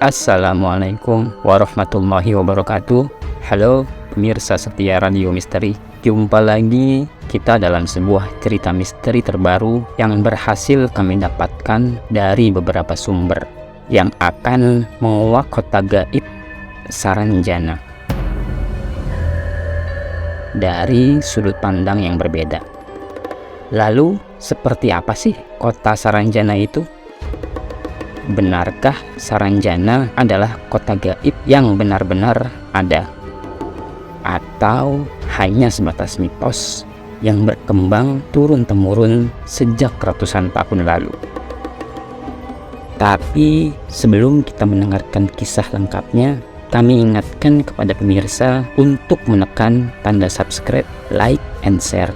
Assalamualaikum warahmatullahi wabarakatuh. Halo pemirsa setia Radio Misteri. Jumpa lagi kita dalam sebuah cerita misteri terbaru yang berhasil kami dapatkan dari beberapa sumber yang akan menguak kota gaib Saranjana dari sudut pandang yang berbeda. Lalu seperti apa sih kota Saranjana itu? Benarkah Saranjana adalah kota gaib yang benar-benar ada? Atau hanya sebatas mitos yang berkembang turun-temurun sejak ratusan tahun lalu? Tapi sebelum kita mendengarkan kisah lengkapnya, kami ingatkan kepada pemirsa untuk menekan tanda subscribe, like, and share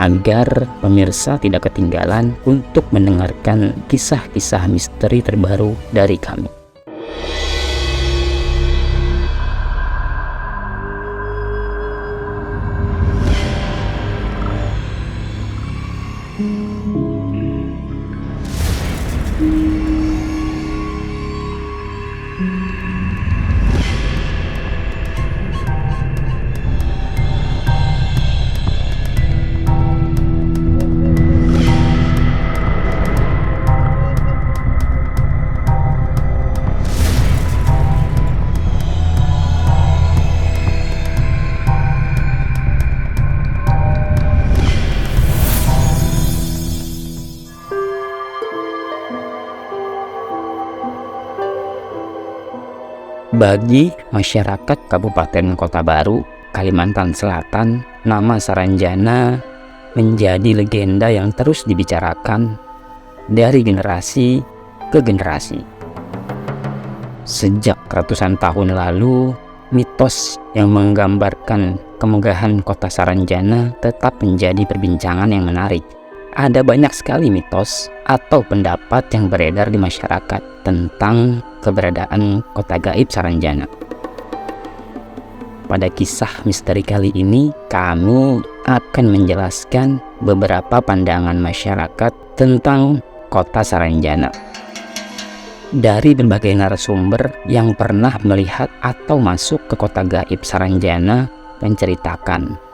agar pemirsa tidak ketinggalan untuk mendengarkan kisah-kisah misteri terbaru dari kami. Bagi masyarakat Kabupaten Kota Baru, Kalimantan Selatan, nama Saranjana menjadi legenda yang terus dibicarakan dari generasi ke generasi. Sejak ratusan tahun lalu, mitos yang menggambarkan kemegahan kota Saranjana tetap menjadi perbincangan yang menarik. Ada banyak sekali mitos atau pendapat yang beredar di masyarakat tentang keberadaan kota gaib Saranjana. Pada kisah misteri kali ini, kami akan menjelaskan beberapa pandangan masyarakat tentang kota Saranjana dari berbagai narasumber yang pernah melihat atau masuk ke kota gaib Saranjana menceritakan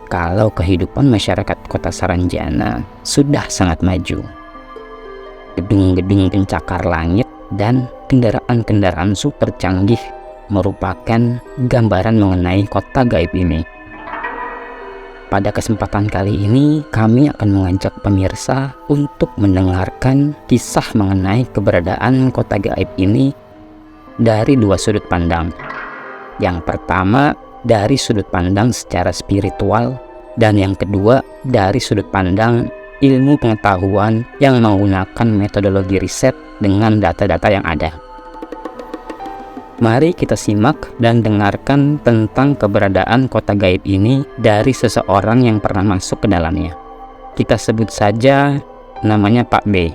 kalau kehidupan masyarakat kota Saranjana sudah sangat maju. Gedung-gedung pencakar langit dan kendaraan-kendaraan super canggih merupakan gambaran mengenai kota gaib ini. Pada kesempatan kali ini, kami akan mengajak pemirsa untuk mendengarkan kisah mengenai keberadaan kota gaib ini dari dua sudut pandang. Yang pertama, dari sudut pandang secara spiritual, dan yang kedua dari sudut pandang ilmu pengetahuan yang menggunakan metodologi riset dengan data-data yang ada. Mari kita simak dan dengarkan tentang keberadaan kota gaib ini dari seseorang yang pernah masuk ke dalamnya. Kita sebut saja namanya Pak B.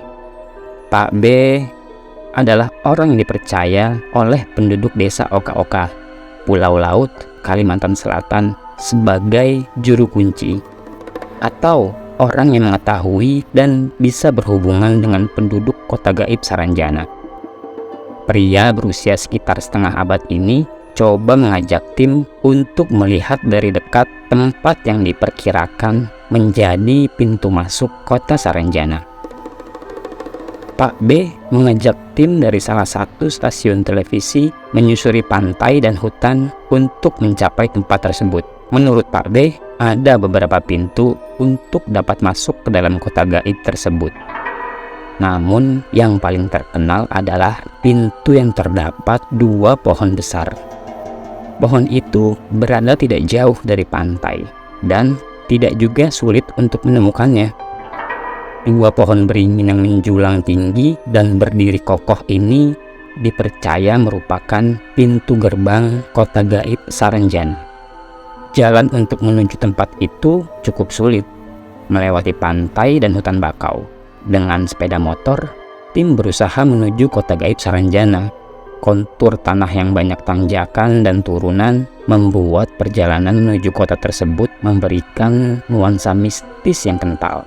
Pak B adalah orang yang dipercaya oleh penduduk desa Oka-Oka, Pulau Laut, Kalimantan Selatan sebagai juru kunci atau orang yang mengetahui dan bisa berhubungan dengan penduduk kota gaib Saranjana. Pria berusia sekitar setengah abad ini coba mengajak tim untuk melihat dari dekat tempat yang diperkirakan menjadi pintu masuk kota Saranjana. Pak B mengajak tim dari salah satu stasiun televisi menyusuri pantai dan hutan untuk mencapai tempat tersebut. Menurut Pak B, ada beberapa pintu untuk dapat masuk ke dalam kota gaib tersebut. Namun yang paling terkenal adalah pintu yang terdapat dua pohon besar. Pohon itu berada tidak jauh dari pantai dan tidak juga sulit untuk menemukannya. Dua pohon beringin yang menjulang tinggi dan berdiri kokoh ini dipercaya merupakan pintu gerbang kota gaib Saranjana. Jalan untuk menuju tempat itu cukup sulit, melewati pantai dan hutan bakau. Dengan sepeda motor, tim berusaha menuju kota gaib Saranjana. Kontur tanah yang banyak tanjakan dan turunan membuat perjalanan menuju kota tersebut memberikan nuansa mistis yang kental.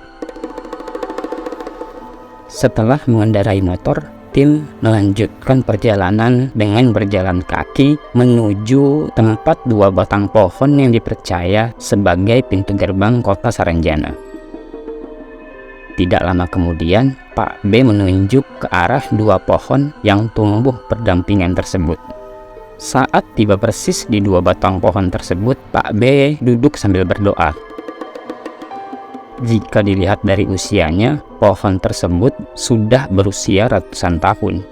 Setelah mengendarai motor, tim melanjutkan perjalanan dengan berjalan kaki menuju tempat 2 batang pohon yang dipercaya sebagai pintu gerbang kota Saranjana. Tidak lama kemudian, Pak B menunjuk ke arah 2 pohon yang tumbuh berdampingan tersebut. Saat tiba persis di 2 batang pohon tersebut, Pak B duduk sambil berdoa. Jika dilihat dari usianya, pohon tersebut sudah berusia ratusan tahun.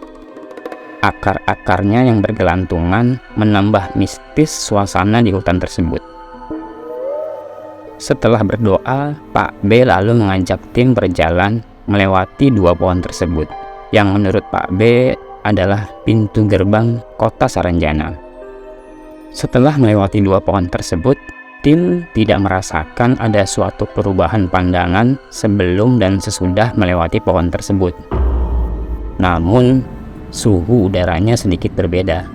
Akar-akarnya yang bergelantungan menambah mistis suasana di hutan tersebut. Setelah berdoa, Pak B lalu mengajak tim berjalan melewati 2 pohon tersebut, yang menurut Pak B adalah pintu gerbang kota Saranjana. Setelah melewati 2 pohon tersebut, tim tidak merasakan ada suatu perubahan pandangan sebelum dan sesudah melewati pohon tersebut. Namun, suhu udaranya sedikit berbeda.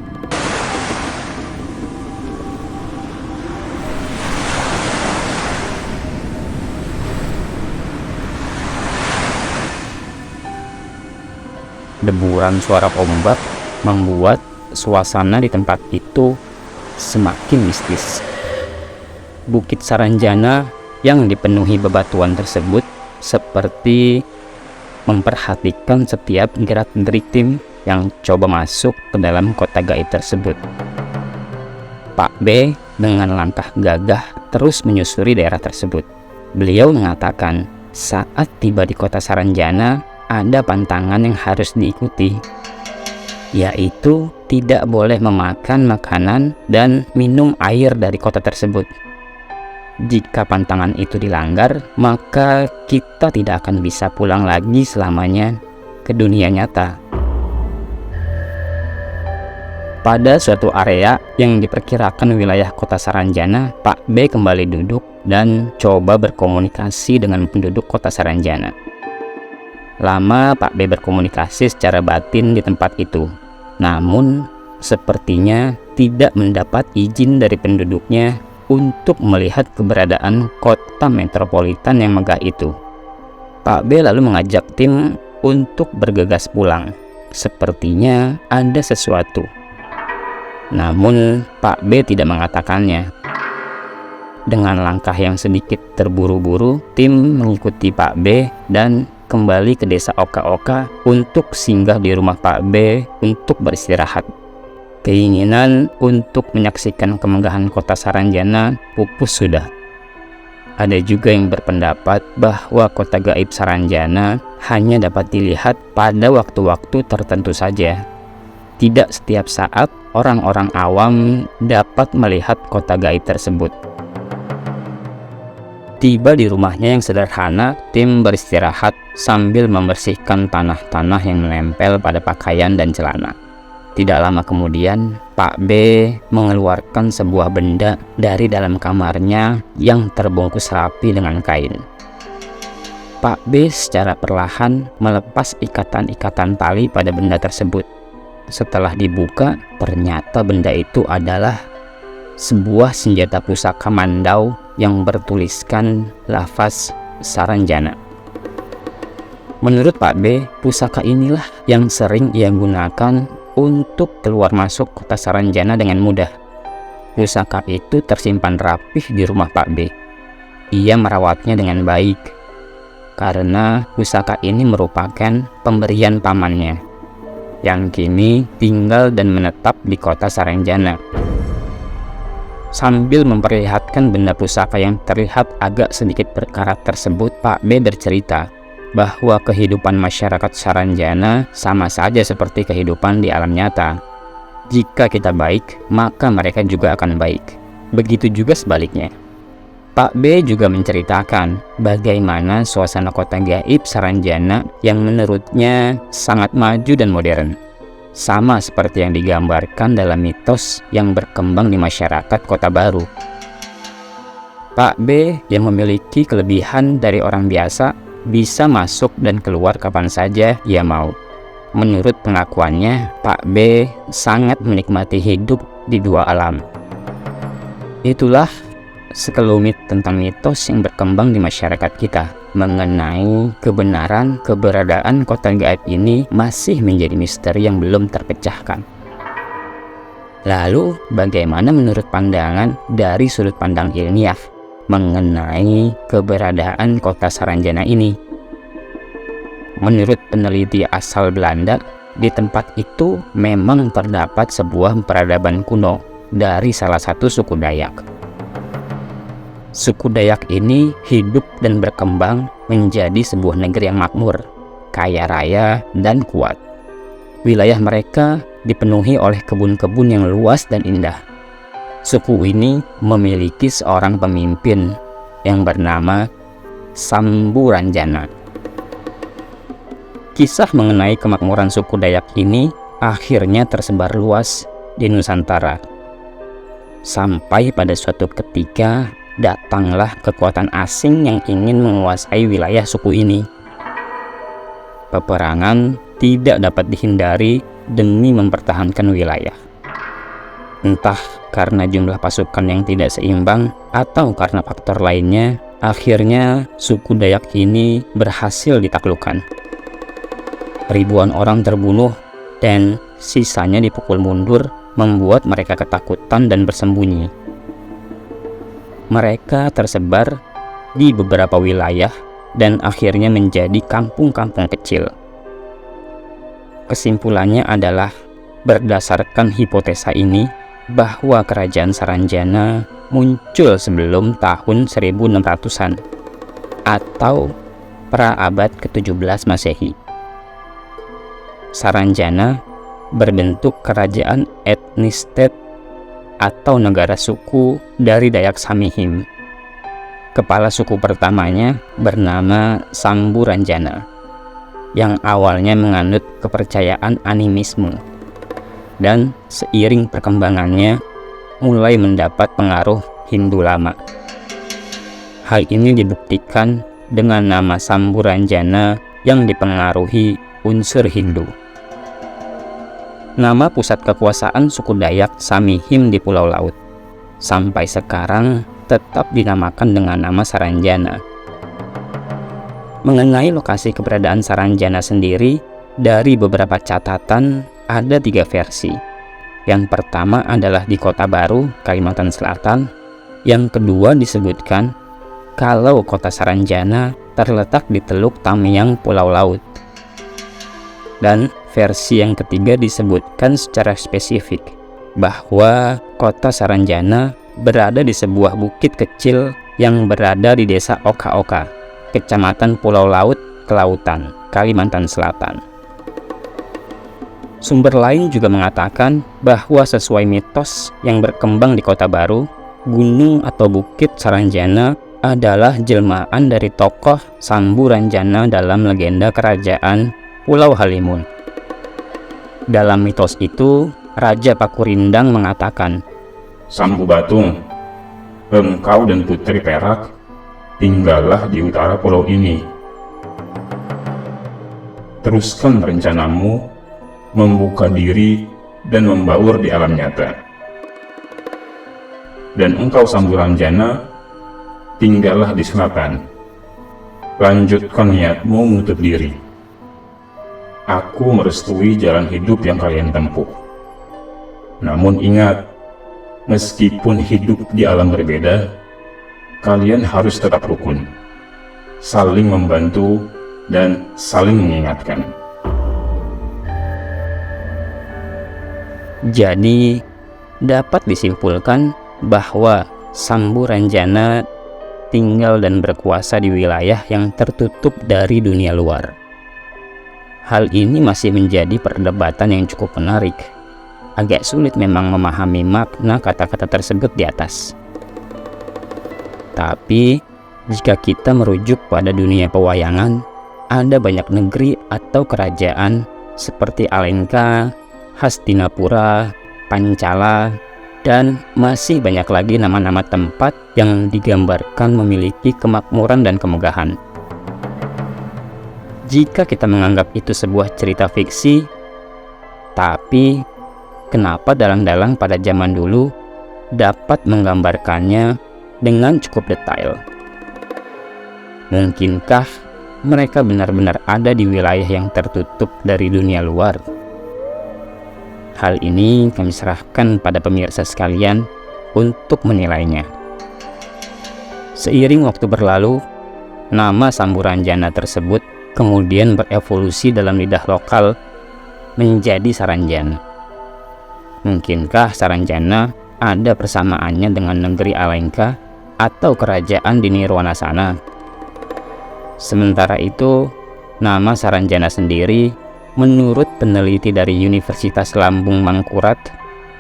Deburan suara ombak membuat suasana di tempat itu semakin mistis. Bukit Saranjana yang dipenuhi bebatuan tersebut seperti memperhatikan setiap gerak-gerik tim yang coba masuk ke dalam kota gaib tersebut. Pak B dengan langkah gagah terus menyusuri daerah tersebut. Beliau mengatakan saat tiba di kota Saranjana ada pantangan yang harus diikuti, yaitu tidak boleh memakan makanan dan minum air dari kota tersebut. Jika pantangan itu dilanggar, maka kita tidak akan bisa pulang lagi selamanya ke dunia nyata. Pada suatu area yang diperkirakan wilayah kota Saranjana, Pak B kembali duduk dan coba berkomunikasi dengan penduduk kota Saranjana. Lama Pak B berkomunikasi secara batin di tempat itu, namun sepertinya tidak mendapat izin dari penduduknya untuk melihat keberadaan kota metropolitan yang megah itu. Pak B lalu mengajak tim untuk bergegas pulang. Sepertinya ada sesuatu. Namun Pak B tidak mengatakannya. Dengan langkah yang sedikit terburu-buru, tim mengikuti Pak B dan kembali ke desa Oka-Oka untuk singgah di rumah Pak B untuk beristirahat. Keinginan untuk menyaksikan kemegahan kota Saranjana pupus sudah. Ada juga yang berpendapat bahwa kota gaib Saranjana hanya dapat dilihat pada waktu-waktu tertentu saja. Tidak setiap saat orang-orang awam dapat melihat kota gaib tersebut. Tiba di rumahnya yang sederhana, tim beristirahat sambil membersihkan tanah-tanah yang menempel pada pakaian dan celana. Tidak lama kemudian, Pak B mengeluarkan sebuah benda dari dalam kamarnya yang terbungkus rapi dengan kain. Pak B secara perlahan melepas ikatan-ikatan tali pada benda tersebut. Setelah dibuka, ternyata benda itu adalah sebuah senjata pusaka mandau yang bertuliskan lafaz Saranjana. Menurut Pak B, pusaka inilah yang sering ia gunakan untuk keluar masuk kota Saranjana dengan mudah. Pusaka itu tersimpan rapih di rumah Pak B. Ia merawatnya dengan baik, karena pusaka ini merupakan pemberian pamannya, yang kini tinggal dan menetap di kota Saranjana. Sambil memperlihatkan benda pusaka yang terlihat agak sedikit berkarat tersebut, Pak B bercerita bahwa kehidupan masyarakat Saranjana sama saja seperti kehidupan di alam nyata. Jika kita baik, maka mereka juga akan baik. Begitu juga sebaliknya. Pak B juga menceritakan bagaimana suasana kota gaib Saranjana yang menurutnya sangat maju dan modern, sama seperti yang digambarkan dalam mitos yang berkembang di masyarakat kota baru. Pak B yang memiliki kelebihan dari orang biasa bisa masuk dan keluar kapan saja ia mau. Menurut pengakuannya, Pak B sangat menikmati hidup di dua alam. Itulah sekelumit tentang mitos yang berkembang di masyarakat kita mengenai kebenaran keberadaan kota gaib ini masih menjadi misteri yang belum terpecahkan. Lalu, bagaimana menurut pandangan dari sudut pandang ilmiah mengenai keberadaan kota Saranjana ini? Menurut peneliti asal Belanda, di tempat itu memang terdapat sebuah peradaban kuno dari salah satu suku Dayak. Suku Dayak ini hidup dan berkembang menjadi sebuah negeri yang makmur, kaya raya, dan kuat. Wilayah mereka dipenuhi oleh kebun-kebun yang luas dan indah. Suku ini memiliki seorang pemimpin yang bernama Samburanjana. Kisah mengenai kemakmuran suku Dayak ini akhirnya tersebar luas di Nusantara. Sampai pada suatu ketika datanglah kekuatan asing yang ingin menguasai wilayah suku ini. Peperangan tidak dapat dihindari demi mempertahankan wilayah. Entah karena jumlah pasukan yang tidak seimbang atau karena faktor lainnya, akhirnya suku Dayak ini berhasil ditaklukkan. Ribuan orang terbunuh dan sisanya dipukul mundur, membuat mereka ketakutan dan bersembunyi. Mereka tersebar di beberapa wilayah dan akhirnya menjadi kampung-kampung kecil. Kesimpulannya adalah, berdasarkan hipotesa ini, bahwa kerajaan Saranjana muncul sebelum tahun 1600-an atau pra-abad ke-17 Masehi. Saranjana berbentuk kerajaan etnis Tet atau negara suku dari Dayak Samihim. Kepala suku pertamanya bernama Samburanjana, yang awalnya menganut kepercayaan animisme, dan seiring perkembangannya mulai mendapat pengaruh Hindu lama. Hal ini dibuktikan dengan nama Samburanjana yang dipengaruhi unsur Hindu. Nama pusat kekuasaan suku Dayak Samihim di Pulau Laut sampai sekarang tetap dinamakan dengan nama Saranjana. Mengenai lokasi keberadaan Saranjana sendiri, dari beberapa catatan ada 3 versi. Yang pertama adalah di Kota Baru, Kalimantan Selatan. Yang kedua disebutkan kalau kota Saranjana terletak di Teluk Tamiang, Pulau Laut. Dan versi yang ketiga disebutkan secara spesifik bahwa kota Saranjana berada di sebuah bukit kecil yang berada di desa Oka-Oka, Kecamatan Pulau Laut, Kelautan, Kalimantan Selatan. Sumber lain juga mengatakan bahwa sesuai mitos yang berkembang di Kota Baru, gunung atau bukit Saranjana adalah jelmaan dari tokoh Samburanjana dalam legenda kerajaan Pulau Halimun. Dalam mitos itu, Raja Pakurindang mengatakan, "Sambu Batung, engkau dan Putri Perak tinggallah di utara pulau ini. Teruskan rencanamu membuka diri dan membaur di alam nyata. Dan engkau Samburanjana tinggallah di selatan. Lanjutkan niatmu menutup diri. Aku merestui jalan hidup yang kalian tempuh. Namun ingat, meskipun hidup di alam berbeda, kalian harus tetap rukun, saling membantu, dan saling mengingatkan." Jadi, dapat disimpulkan bahwa Samburanjana tinggal dan berkuasa di wilayah yang tertutup dari dunia luar. Hal ini masih menjadi perdebatan yang cukup menarik. Agak sulit memang memahami makna kata-kata tersebut di atas. Tapi, jika kita merujuk pada dunia pewayangan, ada banyak negeri atau kerajaan seperti Alengka, Hastinapura, Pancala, dan masih banyak lagi nama-nama tempat yang digambarkan memiliki kemakmuran dan kemegahan. Jika kita menganggap itu sebuah cerita fiksi, tapi kenapa dalang-dalang pada zaman dulu dapat menggambarkannya dengan cukup detail. Mungkinkah mereka benar-benar ada di wilayah yang tertutup dari dunia luar? Hal ini kami serahkan pada pemirsa sekalian untuk menilainya. Seiring waktu berlalu, nama Samburanjana tersebut kemudian berevolusi dalam lidah lokal menjadi Saranjana. Mungkinkah Saranjana ada persamaannya dengan negeri Alengka atau kerajaan di Nirwanasana? Sementara itu, nama Saranjana sendiri menurut peneliti dari Universitas Lambung Mangkurat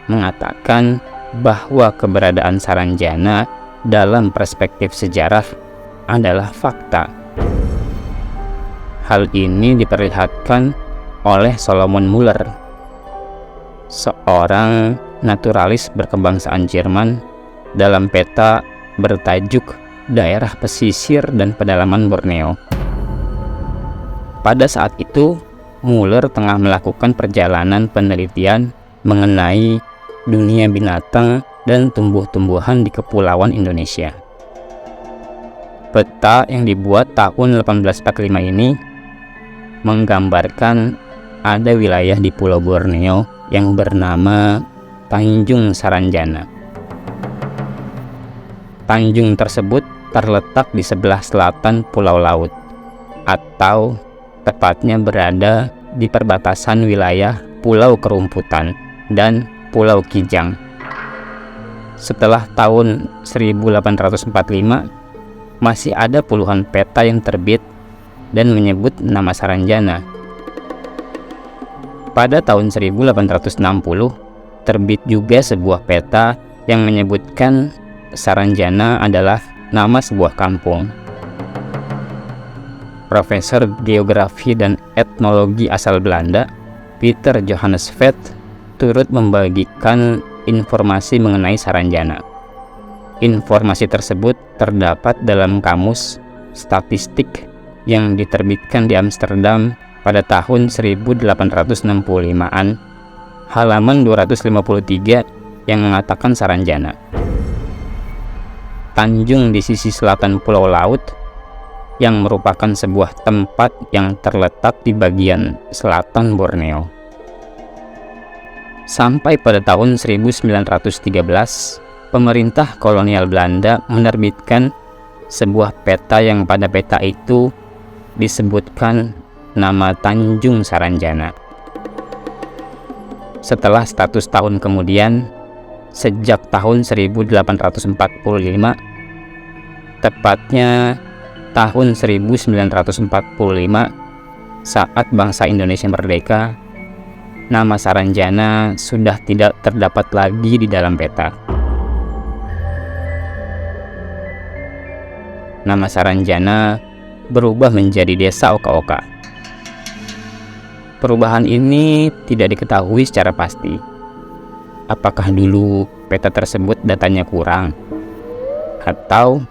mengatakan bahwa keberadaan Saranjana dalam perspektif sejarah adalah fakta. Hal ini diperlihatkan oleh Solomon Muller, seorang naturalis berkebangsaan Jerman, dalam peta bertajuk Daerah Pesisir dan Pedalaman Borneo. Pada saat itu, Muller tengah melakukan perjalanan penelitian mengenai dunia binatang dan tumbuh-tumbuhan di Kepulauan Indonesia. Peta yang dibuat tahun 1845 ini menggambarkan ada wilayah di Pulau Borneo yang bernama Tanjung Saranjana. Tanjung tersebut terletak di sebelah selatan Pulau Laut, atau tepatnya berada di perbatasan wilayah Pulau Kerumputan dan Pulau Kijang. Setelah tahun 1845, masih ada puluhan peta yang terbit dan menyebut nama Saranjana. Pada tahun 1860, terbit juga sebuah peta yang menyebutkan Saranjana adalah nama sebuah kampung. Profesor Geografi dan Etnologi asal Belanda, Peter Johannes Vet, turut membagikan informasi mengenai Saranjana. Informasi tersebut terdapat dalam kamus statistik yang diterbitkan di Amsterdam pada tahun 1865-an, halaman 253, yang mengatakan Saranjana. Tanjung di sisi selatan Pulau Laut yang merupakan sebuah tempat yang terletak di bagian selatan Borneo. Sampai pada tahun 1913, pemerintah kolonial Belanda menerbitkan sebuah peta yang pada peta itu disebutkan nama Tanjung Saranjana. Setelah 100 tahun kemudian, sejak tahun 1845, tepatnya tahun 1945, saat bangsa Indonesia merdeka, nama Saranjana sudah tidak terdapat lagi di dalam peta. Nama Saranjana berubah menjadi Desa Oka-Oka. Perubahan ini tidak diketahui secara pasti. Apakah dulu peta tersebut datanya kurang, atau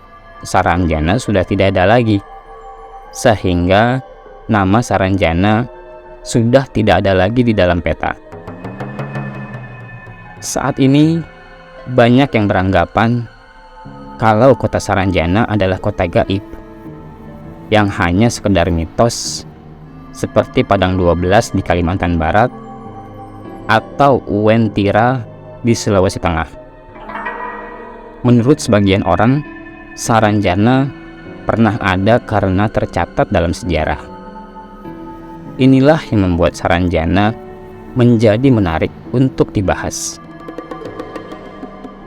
Saranjana sudah tidak ada lagi, sehingga nama Saranjana sudah tidak ada lagi di dalam peta. Saat ini banyak yang beranggapan kalau kota Saranjana adalah kota gaib yang hanya sekedar mitos, seperti Padang 12 di Kalimantan Barat atau Uwen Tira di Sulawesi Tengah. Menurut sebagian orang, Saranjana pernah ada karena tercatat dalam sejarah. Inilah yang membuat Saranjana menjadi menarik untuk dibahas.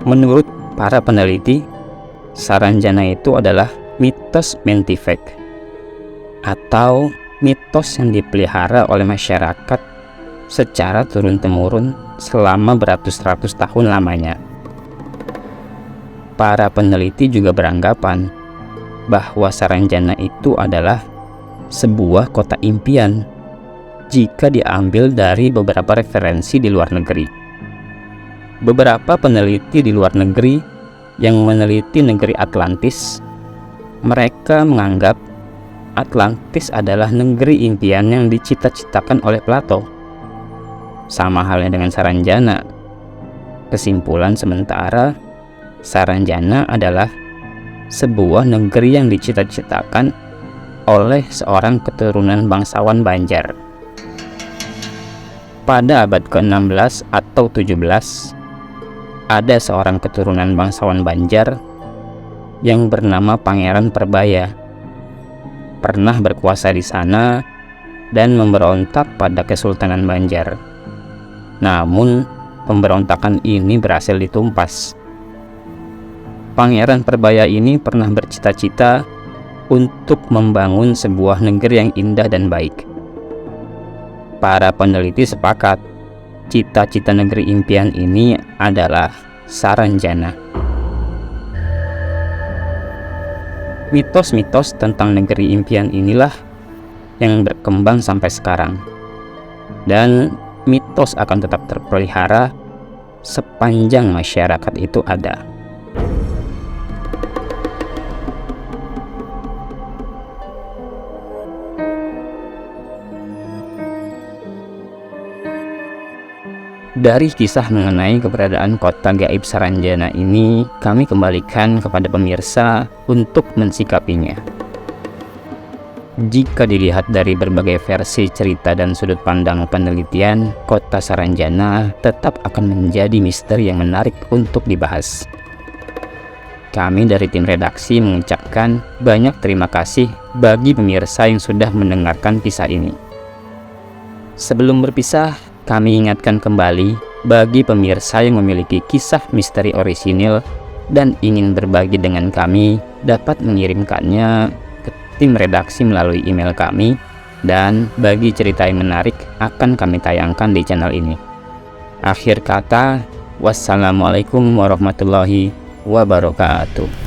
Menurut para peneliti, Saranjana itu adalah mitos Mentifek, atau mitos yang dipelihara oleh masyarakat secara turun-temurun selama beratus-ratus tahun lamanya. Para peneliti juga beranggapan bahwa Saranjana itu adalah sebuah kota impian jika diambil dari beberapa referensi di luar negeri. Beberapa peneliti di luar negeri yang meneliti negeri Atlantis, mereka menganggap Atlantis adalah negeri impian yang dicita-citakan oleh Plato. Sama halnya dengan Saranjana. Kesimpulan sementara, Saranjana adalah sebuah negeri yang dicita-citakan oleh seorang keturunan bangsawan Banjar. Pada abad ke-16 atau 17, ada seorang keturunan bangsawan Banjar yang bernama Pangeran Perbaya. Pernah berkuasa di sana dan memberontak pada Kesultanan Banjar. Namun, pemberontakan ini berhasil ditumpas. Pangeran Perbaya ini pernah bercita-cita untuk membangun sebuah negeri yang indah dan baik. Para peneliti sepakat, cita-cita negeri impian ini adalah Saranjana. Mitos-mitos tentang negeri impian inilah yang berkembang sampai sekarang. Dan mitos akan tetap terpelihara sepanjang masyarakat itu ada. Dari kisah mengenai keberadaan kota gaib Saranjana ini, kami kembalikan kepada pemirsa untuk mensikapinya. Jika dilihat dari berbagai versi cerita dan sudut pandang penelitian, kota Saranjana tetap akan menjadi misteri yang menarik untuk dibahas. Kami dari tim redaksi mengucapkan banyak terima kasih bagi pemirsa yang sudah mendengarkan kisah ini. Sebelum berpisah, kami ingatkan kembali bagi pemirsa yang memiliki kisah misteri orisinil dan ingin berbagi dengan kami, dapat mengirimkannya ke tim redaksi melalui email kami, dan bagi cerita yang menarik akan kami tayangkan di channel ini. Akhir kata, wassalamualaikum warahmatullahi wabarakatuh.